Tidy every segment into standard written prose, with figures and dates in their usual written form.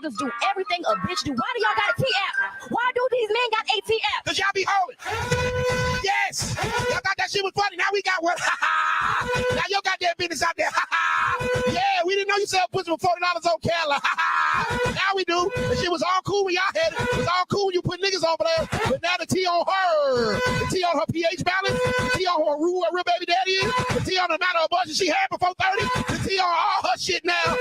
niggas do everything a bitch do. Why do y'all got a T-app? Why do these men got ATF? Cause y'all be holding. Yes. Y'all thought that shit was funny. Now we got one. Now your goddamn business out there. Yeah, we didn't know you sell pussy for $40 on Cadillac. Now we do. The shit was all cool when y'all had it. It was all cool when you put niggas over there. But now the T on her. The T on her pH balance. The T on her who her real baby daddy is. The T on the amount of abortion she had before 30. The T on all her shit now.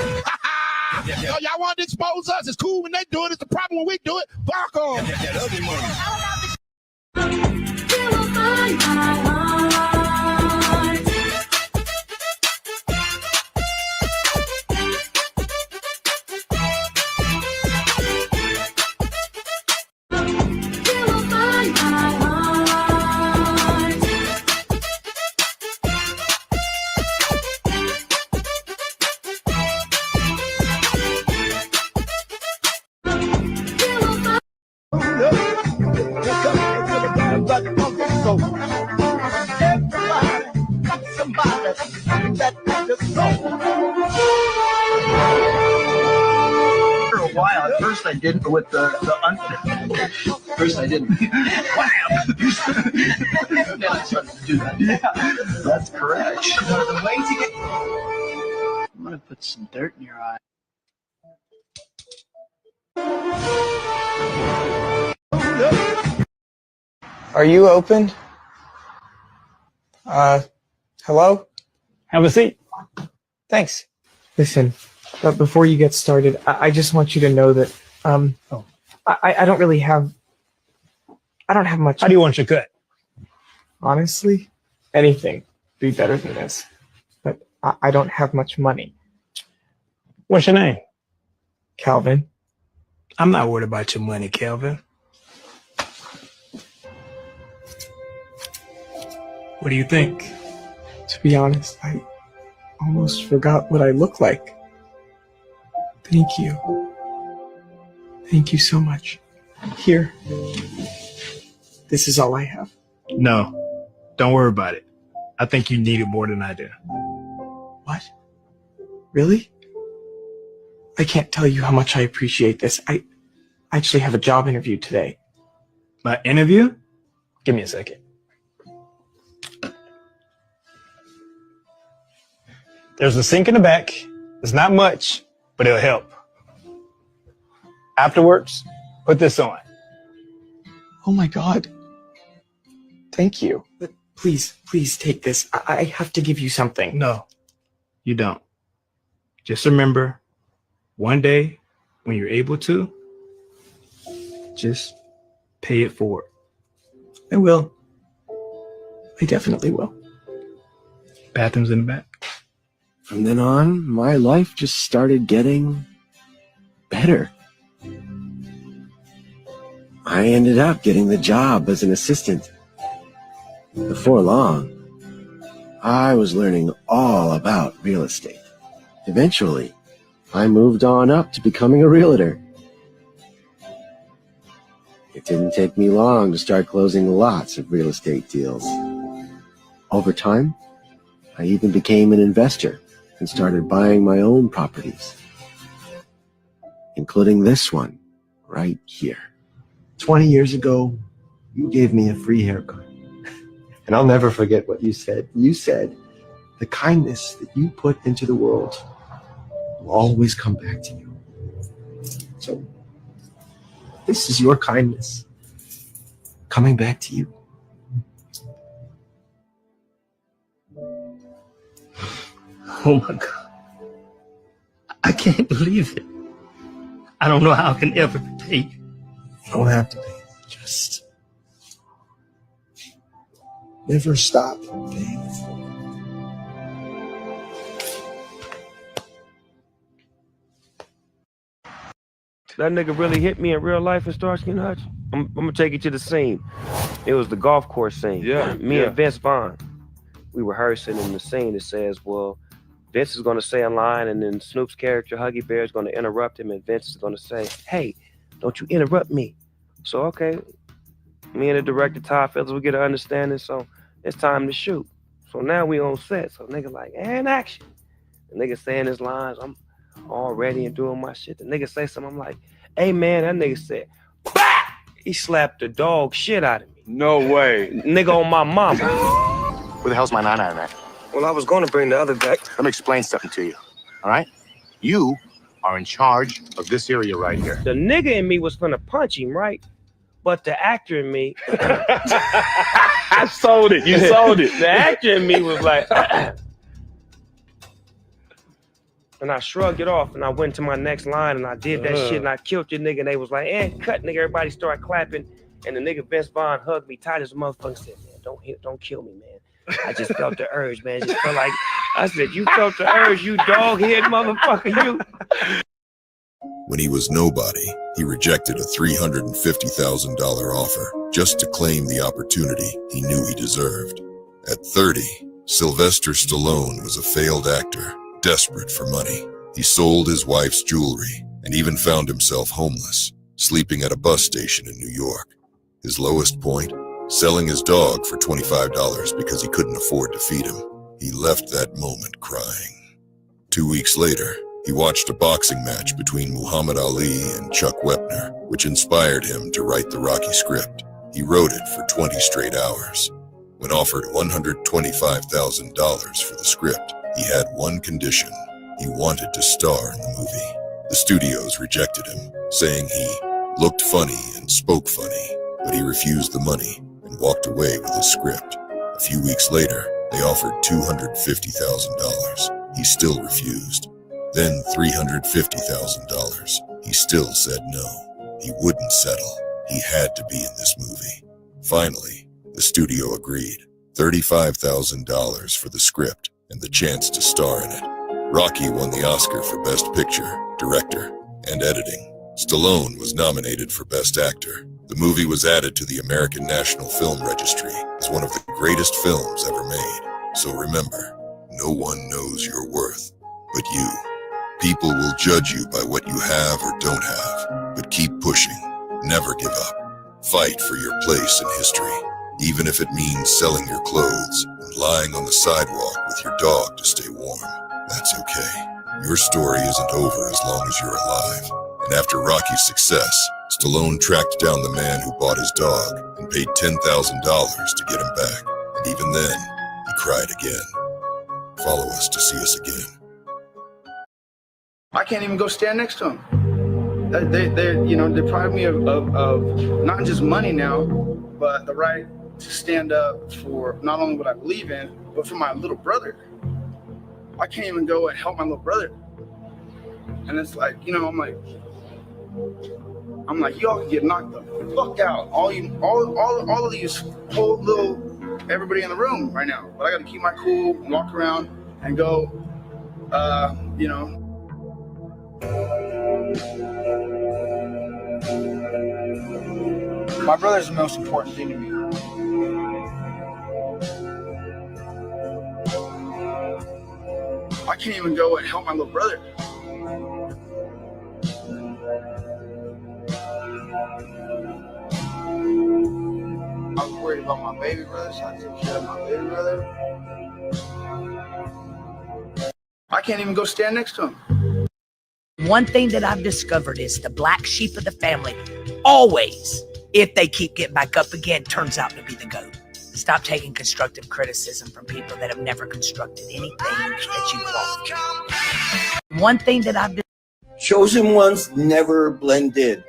Yo, y'all want to expose us. It's cool when they do it. It's the problem when we do it. Fuck on. That ugly money. For a while, at first I didn't with the first I didn't. Then I started to do that. Yeah, that's correct. The way to get. I'm gonna put some dirt in your eye. Are you open? Hello? Have a seat. Thanks. Listen, but before you get started, I just want you to know that, I don't really have, I don't have much. How do you want your cut? Honestly, anything would be better than this. But I don't have much money. What's your name? Calvin. I'm not worried about your money, Calvin. What do you think? To be honest, I almost forgot what I look like. Thank you. Thank you so much. Here. This is all I have. No, don't worry about it. I think you need it more than I do. What? Really? I can't tell you how much I appreciate this. I actually have a job interview today. My interview? Give me a second. There's a sink in the back. It's not much, but it'll help. Afterwards, put this on. Oh my God. Thank you. But please take this. I have to give you something. No, you don't. Just remember, one day when you're able to, just pay it forward. I will. I definitely will. Bathroom's in the back. From then on, my life just started getting better. I ended up getting the job as an assistant. Before long, I was learning all about real estate. Eventually, I moved on up to becoming a realtor. It didn't take me long to start closing lots of real estate deals. Over time, I even became an investor and started buying my own properties, including this one right here. 20 years ago, you gave me a free haircut. And I'll never forget what you said. You said, the kindness that you put into the world will always come back to you. So, this is your kindness coming back to you. Oh my God. I can't believe it. I don't know how I can ever repay you. You don't have to pay. Just never stop paying it forward. That nigga really hit me in real life in Starsky and Hutch. I'm gonna take you to the scene. It was the golf course scene. Me and Vince Vaughn, we rehearsing in the scene. It says, well, Vince is gonna say a line, and then Snoop's character Huggy Bear is gonna interrupt him, and Vince is gonna say, "Hey, don't you interrupt me." So okay, me and the director Todd Phillips, we get an understanding. So it's time to shoot. So now we on set. So nigga like, and action. The nigga saying his lines. all ready and doing my shit. The nigga say something, I'm like, hey man, that nigga said, bah! He slapped the dog shit out of me. No way. Nigga on my mama. Where the hell's my nana at? Well, I was gonna bring the other back. Let me explain something to you, all right? You are in charge of this area right here. The nigga in me was gonna punch him, right? But the actor in me... I sold it. You sold it. The actor in me was like... And I shrugged it off and I went to my next line and I did that shit and I killed your nigga and they was like, cut nigga. Everybody started clapping and the nigga Vince Vaughn hugged me tight as a motherfucker and said, man, don't kill me, man. I just felt the urge, man. Just felt like, I said, you felt the urge, you dog-head motherfucker, you. When he was nobody, he rejected a $350,000 offer just to claim the opportunity he knew he deserved. At 30, Sylvester Stallone was a failed actor, desperate for money. He sold his wife's jewelry and even found himself homeless, sleeping at a bus station in New York. His lowest point? Selling his dog for $25 because he couldn't afford to feed him. He left that moment crying. 2 weeks later, he watched a boxing match between Muhammad Ali and Chuck Wepner, which inspired him to write the Rocky script. He wrote it for 20 straight hours. When offered $125,000 for the script, he had one condition. He wanted to star in the movie. The studios rejected him, saying he looked funny and spoke funny, but he refused the money and walked away with his script. A few weeks later, they offered $250,000. He still refused. Then $350,000. He still said no. He wouldn't settle. He had to be in this movie. Finally, the studio agreed. $35,000 for the script and the chance to star in it. Rocky won the Oscar for Best Picture, Director, and Editing. Stallone was nominated for Best Actor. The movie was added to the American National Film Registry as one of the greatest films ever made. So remember, no one knows your worth but you. People will judge you by what you have or don't have, but keep pushing. Never give up. Fight for your place in history, even if it means selling your clothes and lying on the sidewalk with your dog to stay warm. That's okay. Your story isn't over as long as you're alive. And after Rocky's success, Stallone tracked down the man who bought his dog and paid $10,000 to get him back. And even then, he cried again. Follow us to see us again. I can't even go stand next to him. They deprive me of not just money now, but the right to stand up for not only what I believe in, but for my little brother. I can't even go and help my little brother. And it's like, I'm like, y'all can get knocked the fuck out. All of these whole little everybody in the room right now. But I got to keep my cool and walk around and go, My brother's the most important thing to me. I can't even go and help my little brother. I was worried about my baby brother, so I took care of my baby brother. I can't even go stand next to him. One thing that I've discovered is the black sheep of the family always, if they keep getting back up again, turns out to be the GOAT. Stop taking constructive criticism from people that have never constructed anything that you want. One thing that I've Chosen ones never blend in.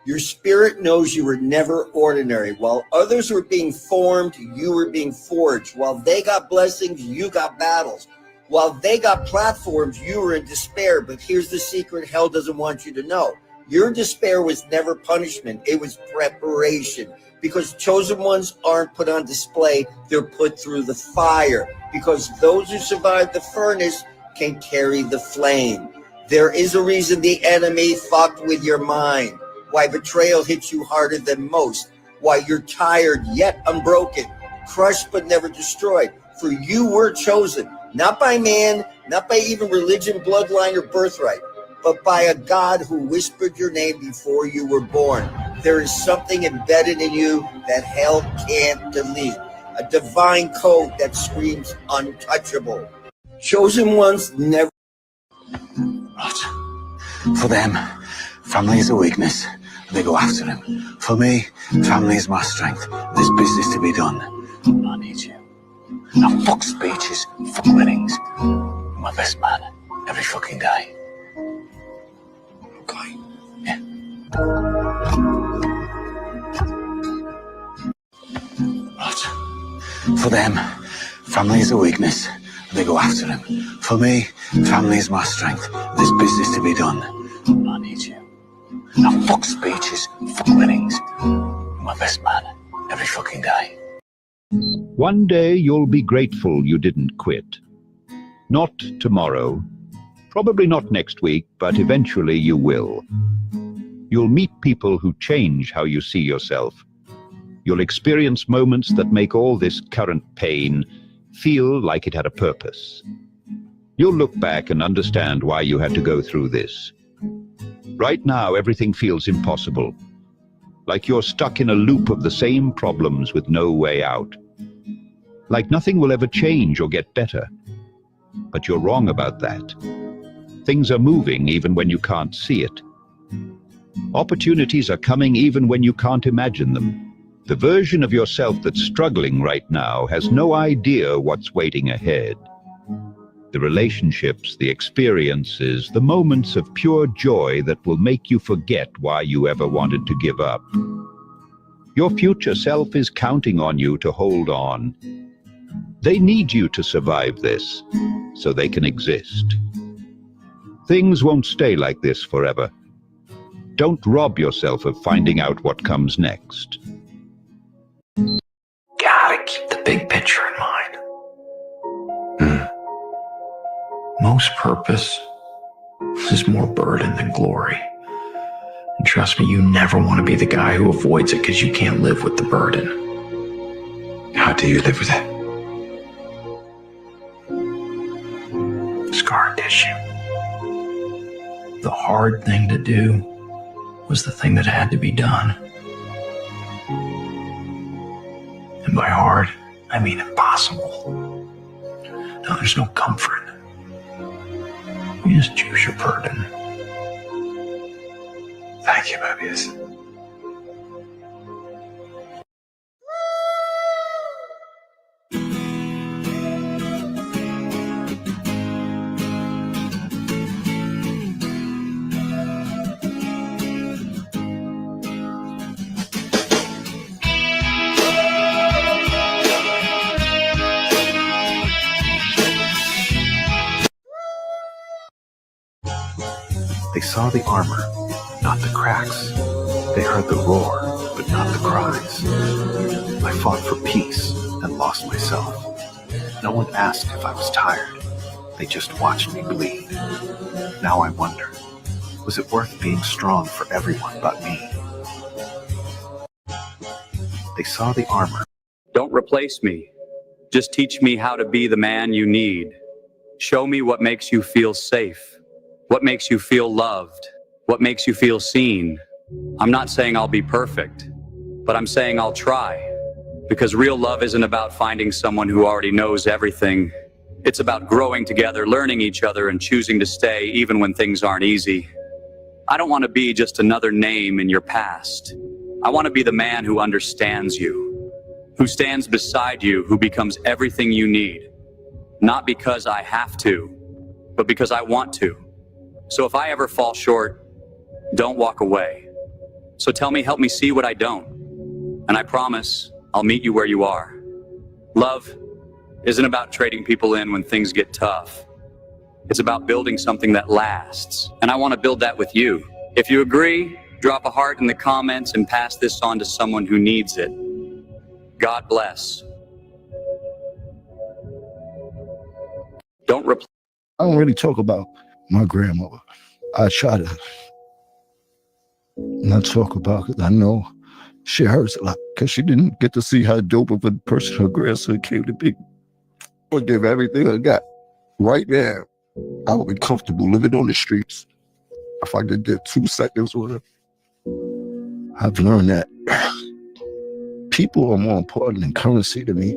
Your spirit knows you were never ordinary. While others were being formed, you were being forged. While they got blessings, you got battles. While they got platforms, you were in despair. But here's the secret hell doesn't want you to know. Your despair was never punishment. It was preparation. Because chosen ones aren't put on display. They're put through the fire. Because those who survive the furnace can carry the flame. There is a reason the enemy fucked with your mind. Why betrayal hits you harder than most. Why you're tired yet unbroken. Crushed but never destroyed. For you were chosen. Not by man, not by even religion, bloodline, or birthright, but by a God who whispered your name before you were born. There is something embedded in you that hell can't delete. A divine code that screams untouchable. Chosen ones never... What? For them, family is a weakness. They go after him. For me, family is my strength. There's business to be done. I need you. Now fuck speeches, fuck weddings. You're my best man every fucking day. Okay? Yeah. Right. For them, family is a weakness. They go after him. For me, family is my strength. There's business to be done. I need you. Now fuck speeches, fuck weddings. You're my best man every fucking day. One day you'll be grateful you didn't quit. Not tomorrow, probably not next week, but eventually you will. You'll meet people who change how you see yourself. You'll experience moments that make all this current pain feel like it had a purpose. You'll look back and understand why you had to go through this. Right now, everything feels impossible. Like you're stuck in a loop of the same problems with no way out. Like nothing will ever change or get better. But you're wrong about that. Things are moving even when you can't see it. Opportunities are coming even when you can't imagine them. The version of yourself that's struggling right now has no idea what's waiting ahead. The relationships, the experiences, the moments of pure joy that will make you forget why you ever wanted to give up. Your future self is counting on you to hold on. They need you to survive this, so they can exist. Things won't stay like this forever. Don't rob yourself of finding out what comes next. Gotta keep the big picture in mind. Most purpose is more burden than glory. And trust me, you never want to be the guy who avoids it because you can't live with the burden. How do you live with it? Scar tissue. The hard thing to do was the thing that had to be done. And by hard, I mean impossible. No, there's no comfort. You just choose your burden. Thank you, Mobius. They saw the armor, not the cracks. They heard the roar, but not the cries. I fought for peace and lost myself. No one asked if I was tired. They just watched me bleed. Now I wonder, was it worth being strong for everyone but me? They saw the armor. Don't replace me. Just teach me how to be the man you need. Show me what makes you feel safe. What makes you feel loved? What makes you feel seen? I'm not saying I'll be perfect, but I'm saying I'll try. Because real love isn't about finding someone who already knows everything. It's about growing together, learning each other, and choosing to stay even when things aren't easy. I don't want to be just another name in your past. I want to be the man who understands you, who stands beside you, who becomes everything you need. Not because I have to, but because I want to. So if I ever fall short, don't walk away. So tell me, help me see what I don't. And I promise I'll meet you where you are. Love isn't about trading people in when things get tough. It's about building something that lasts. And I want to build that with you. If you agree, drop a heart in the comments and pass this on to someone who needs it. God bless. Don't reply. I don't really talk about my grandmother. I try to not talk about it. I know she hurts a lot because she didn't get to see how dope of a person her grandson came to be. I would give everything I got. Right now, I would be comfortable living on the streets if I could get 2 seconds with her. I've learned that people are more important than currency to me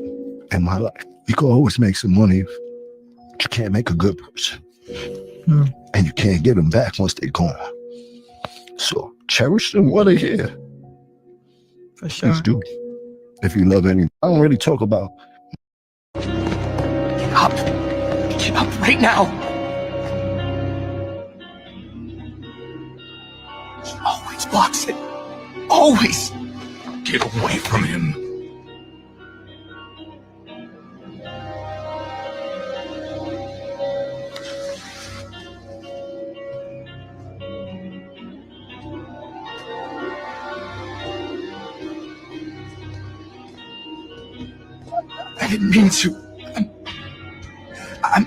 in my life. You can always make some money, but you can't make a good person. And you can't get them back once they're gone. So cherish them while they're here. For sure. Please do. If you love anything. I don't really talk about. Get up. Get up right now. He always blocks it. Always. Get away from him. I didn't mean to. I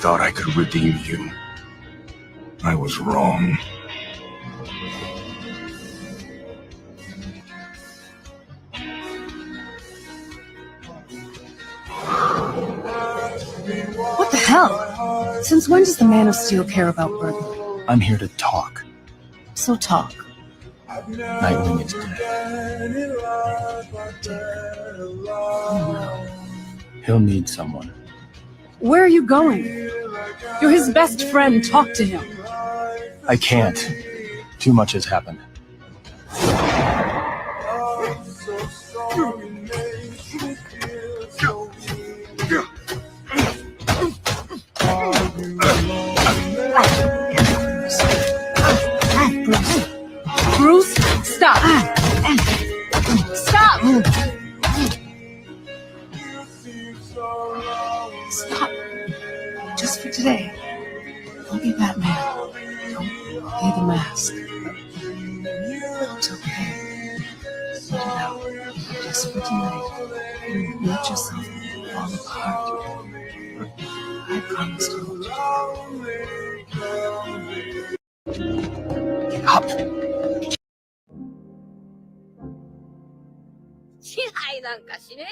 thought I could redeem you. I was wrong. What the hell? Since when does the Man of Steel care about Burden? I'm here to talk. So talk. Nightwing is dead. He'll need someone. Where are you going? You're his best friend. Talk to him. I can't. Too much has happened. Bruce, stop. Stop. Stop. Just for today. Don't be Batman. Don't be the mask. It's okay. Let it out. Just for tonight. Let yourself fall apart. I promise to hold you. Get up. 支配なんかしね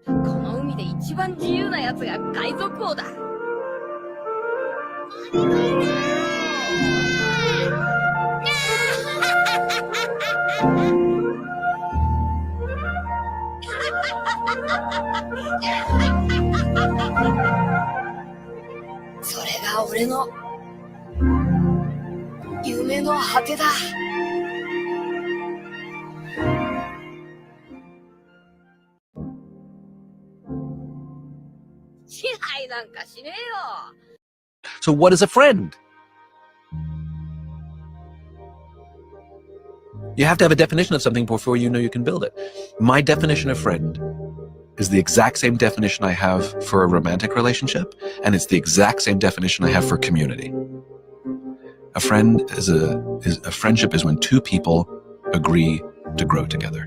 えよ。この海で一番自由なやつが海賊王だ。それが俺の夢の果てだ。支配なんかしねえよ。 So what is a friend? You have to have a definition of something before you know you can build it. My definition of friend is the exact same definition I have for a romantic relationship, and it's the exact same definition I have for community. A friend is a friendship is when two people agree to grow together.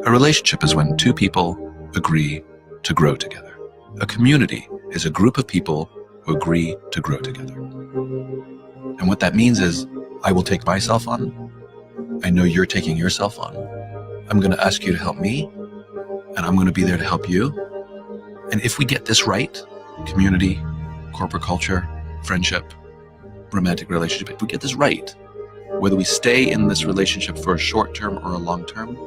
A relationship is when two people agree to grow together. A community is a group of people who agree to grow together. And what that means is, I will take myself on. I know you're taking yourself on. I'm going to ask you to help me, and I'm going to be there to help you. And if we get this right, community, corporate culture, friendship, romantic relationship, if we get this right, whether we stay in this relationship for a short term or a long term,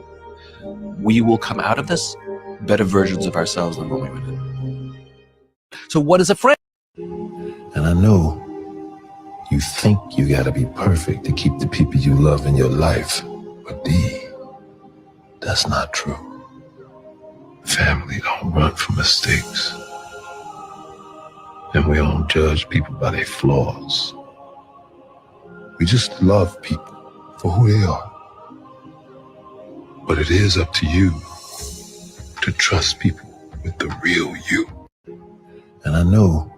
we will come out of this better versions of ourselves than when we went in. So what is a friend? And I know you think you gotta be perfect to keep the people you love in your life. But D, that's not true. Family don't run from mistakes. And we don't judge people by their flaws. We just love people for who they are. But it is up to you to trust people with the real you. And I know.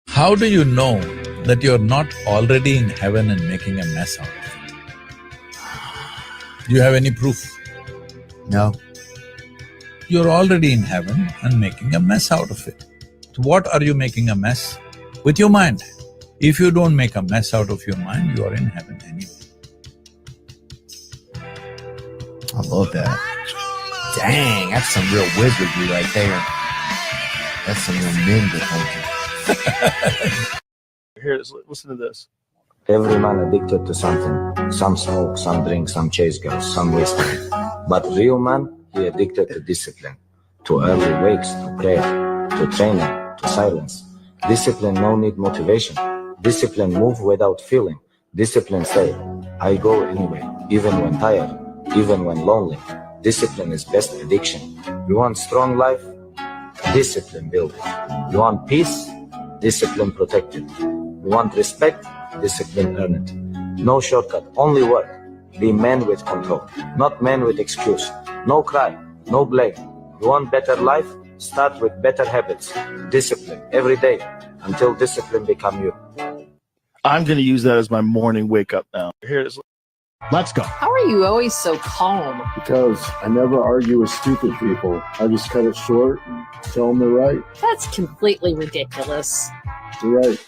How do you know that you're not already in heaven and making a mess out of it? Do you have any proof? No. You're already in heaven and making a mess out of it. So what are you making a mess? With your mind. If you don't make a mess out of your mind, you are in heaven anyway. I love that. Dang, that's some real wizardry right there. That's some real ninja thinking. Here, listen to this. Every man addicted to something. Some smoke, some drink, some chase girls, some whiskey. But real man, he addicted to discipline. to early wakes, to prayer, to training, to silence. Discipline no need motivation. Discipline move without feeling. Discipline say, I go anyway, even when tired, even when lonely. Discipline is best addiction. You want strong life? Discipline build it. You want peace? Discipline protect it. You want respect? Discipline earn it. No shortcut, only work. Be man with control, not man with excuse. No cry, no blame. You want better life? Start with better habits. Discipline every day until discipline become you. I'm going to use that as my morning wake up now. Here's. Let's go. How are you always so calm? Because I never argue with stupid people. I just cut it short and tell them they're right. That's completely ridiculous. You're right.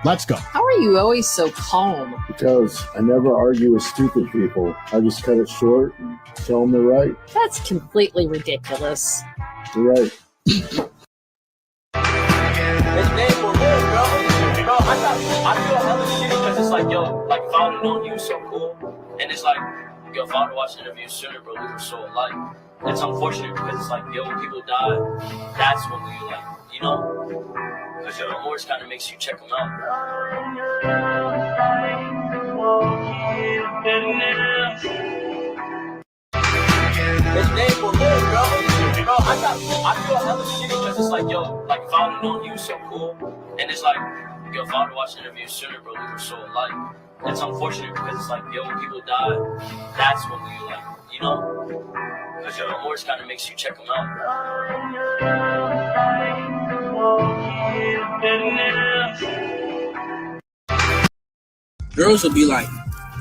Let's go. How are you always so calm? Because I never argue with stupid people. I just cut it short and tell them they're right. That's completely ridiculous. You're right. I feel hella shitty because it's like, yo, like if I would have known you so cool, and it's like, yo, if I would have watched the interview sooner, bro, we were so alike. It's unfortunate because it's like, yo, when people die, that's when we like, you know, because your remorse kind of makes you check them out. His name will live, bro. Bro, I feel hella shitty because it's like, yo, like if I would have known you so cool, and it's like, yo, if I would have watched the interview sooner, bro, we were so alike. It's unfortunate because it's like, yo, when people die, that's when we like, you know, because your remorse kind of makes you check them out. Girls will be like,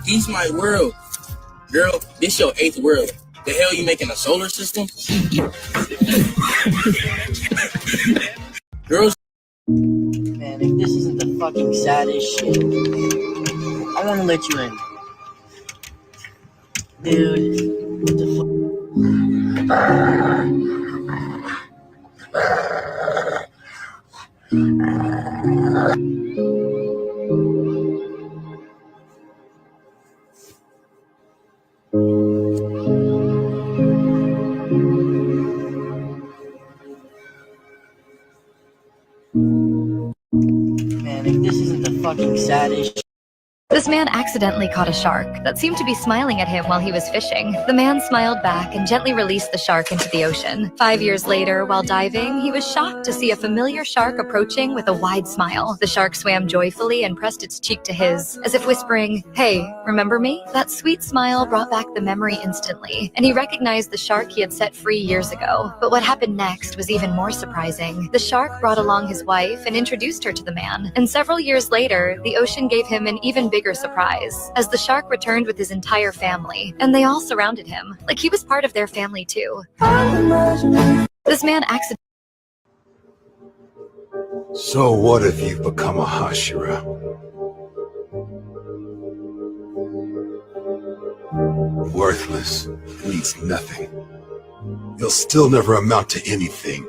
he's my world. Girl, this your 8th world. The hell you making a solar system? Girls. Man, if this isn't the fucking saddest shit, I wanna let you in. Dude, what the fuck? Man, if this isn't the fucking saddest. This man accidentally caught a shark that seemed to be smiling at him while he was fishing. The man smiled back and gently released the shark into the ocean. 5 years later, while diving, he was shocked to see a familiar shark approaching with a wide smile. The shark swam joyfully and pressed its cheek to his, as if whispering, "Hey, remember me?" That sweet smile brought back the memory instantly, and he recognized the shark he had set free years ago. But what happened next was even more surprising. The shark brought along his wife and introduced her to the man. And several years later, the ocean gave him an even bigger surprise, as the shark returned with his entire family, and they all surrounded him, like he was part of their family too. This man accidentally. So what if you've become a Hashira? Worthless, means nothing. You'll still never amount to anything.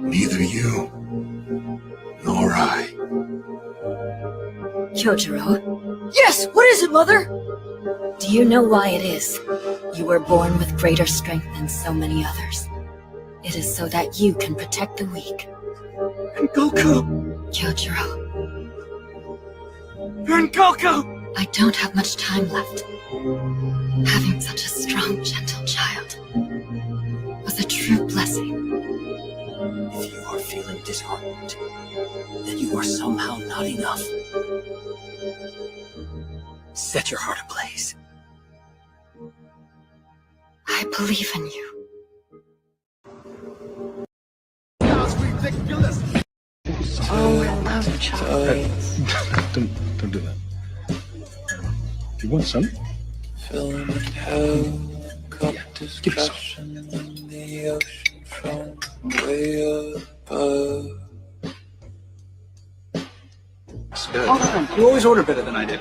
Neither you nor I. Kyojiro? Yes, what is it, Mother? Do you know why it is? You were born with greater strength than so many others. It is so that you can protect the weak. And Goku! Kyojiro. And Goku! I don't have much time left. Having such a strong, gentle child was a true blessing. If you are feeling disheartened, then you are somehow not enough. Set your heart ablaze. I believe in you. That's ridiculous! Oh, I love chocolates. Don't do that. Do you want some? Filling in hell, cup discussion in the ocean from way above. You always order better than I do.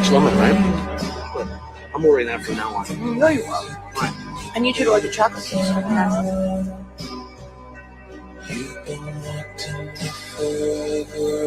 Slumming, right? Look, I'm ordering that from now on. No, you won't. Why? I need you to order chocolate chips for me. You've been locked in the forever